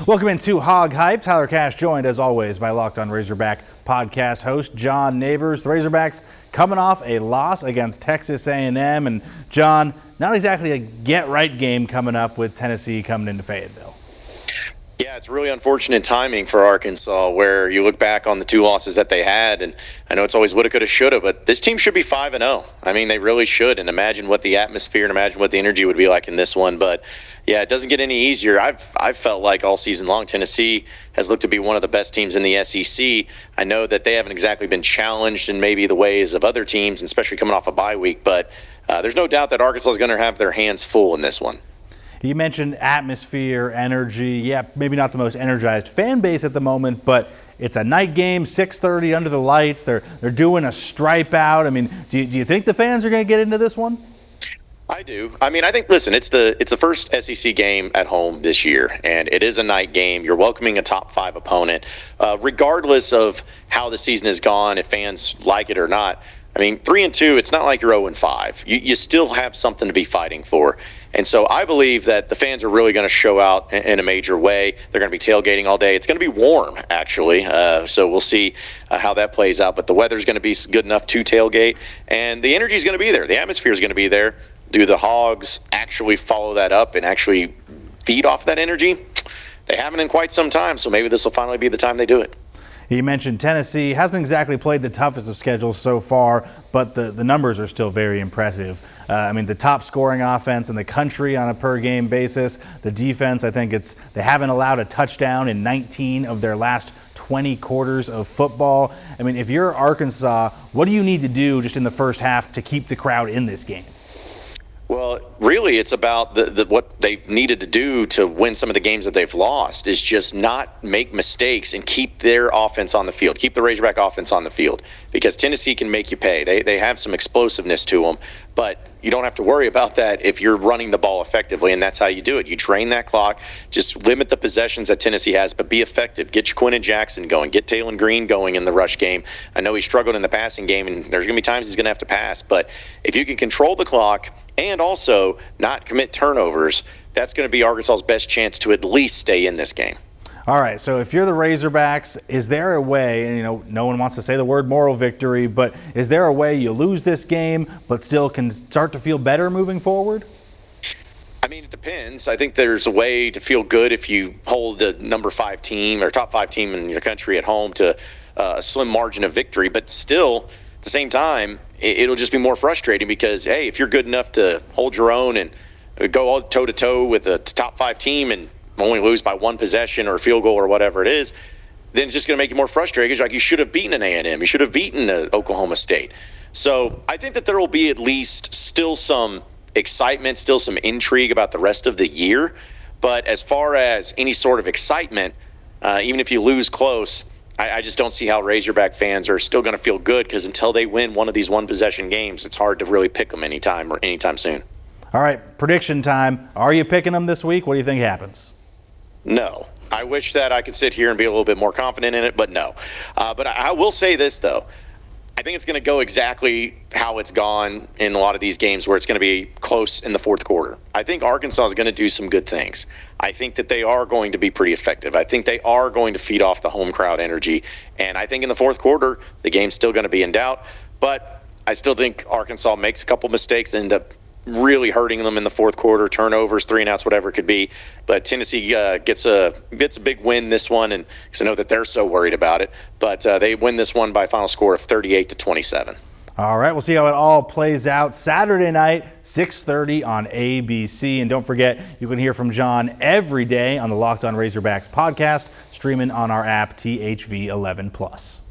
Welcome into HogHype. Tyler Cash joined, as always, by Locked On Razorback podcast host John Nabors. The Razorbacks coming off a loss against Texas A&M. And, John, not exactly a get-right game coming up with Tennessee coming into Fayetteville. Yeah, it's really unfortunate timing for Arkansas, where you look back on the two losses that they had, and I know it's always woulda, coulda, shoulda, but this team should be 5-0. I mean, they really should, and imagine what the atmosphere and imagine what the energy would be like in this one. But yeah, it doesn't get any easier. I've felt like all season long Tennessee has looked to be one of the best teams in the SEC. I know that they haven't exactly been challenged in maybe the ways of other teams, and especially coming off a bye week, but there's no doubt that Arkansas is going to have their hands full in this one. You mentioned atmosphere, energy. Yeah, maybe not the most energized fan base at the moment, but it's a night game, 6:30 under the lights. They're doing a stripe out. I mean, do you think the fans are going to get into this one? I do. I mean, I think, listen, it's the first SEC game at home this year, and it is a night game. You're welcoming a top 5 opponent. Regardless of how the season has gone, if fans like it or not, I mean, 3-2, it's not like you're 0-5. You still have something to be fighting for. And so I believe that the fans are really going to show out in a major way. They're going to be tailgating all day. It's going to be warm, actually. So we'll see how that plays out. But the weather's going to be good enough to tailgate. And the energy is going to be there. The atmosphere is going to be there. Do the Hogs actually follow that up and actually feed off that energy? They haven't in quite some time. So maybe this will finally be the time they do it. You mentioned Tennessee hasn't exactly played the toughest of schedules so far, but the numbers are still very impressive. I mean, the top scoring offense in the country on a per-game basis. The defense, I think they haven't allowed a touchdown in 19 of their last 20 quarters of football. I mean, if you're Arkansas, what do you need to do just in the first half to keep the crowd in this game? Well, really, it's about what they've needed to do to win some of the games that they've lost is just not make mistakes and keep their offense on the field, keep the Razorback offense on the field, because Tennessee can make you pay. They have some explosiveness to them, but you don't have to worry about that if you're running the ball effectively, and that's how you do it. You drain that clock, just limit the possessions that Tennessee has, but be effective. Get Quentin Jackson going, get Taylon Green going in the rush game. I know he struggled in the passing game, and there's going to be times he's going to have to pass, but if you can control the clock and also not commit turnovers, that's going to be Arkansas's best chance to at least stay in this game. All right, so if you're the Razorbacks, is there a way, and no one wants to say the word moral victory, but is there a way you lose this game but still can start to feel better moving forward? I mean, it depends. I think there's a way to feel good if you hold the number 5 team or top 5 team in your country at home to a slim margin of victory, but still, at the same time, it'll just be more frustrating because, hey, if you're good enough to hold your own and go all toe-to-toe with a top 5 team and only lose by 1 possession or a field goal or whatever it is, then it's just going to make you more frustrated because, like, you should have beaten an A&M. You should have beaten Oklahoma State. So I think that there will be at least still some excitement, still some intrigue about the rest of the year. But as far as any sort of excitement, even if you lose close, I just don't see how Razorback fans are still going to feel good because until they win one of these one-possession games, it's hard to really pick them anytime soon. All right, prediction time. Are you picking them this week? What do you think happens? No. I wish that I could sit here and be a little bit more confident in it, but no. But I will say this, though. I think it's going to go exactly how it's gone in a lot of these games where it's going to be close in the fourth quarter. I think Arkansas is going to do some good things. I think that they are going to be pretty effective. I think they are going to feed off the home crowd energy. And I think in the fourth quarter, the game's still going to be in doubt. But I still think Arkansas makes a couple mistakes and end up really hurting them in the fourth quarter, turnovers, 3 and outs, whatever it could be. But Tennessee gets a big win this one, and because I know that they're so worried about it. But they win this one by a final score of 38-27. All right, we'll see how it all plays out Saturday night, 6:30 on ABC. And don't forget, you can hear from John every day on the Locked On Razorbacks podcast, streaming on our app THV11+.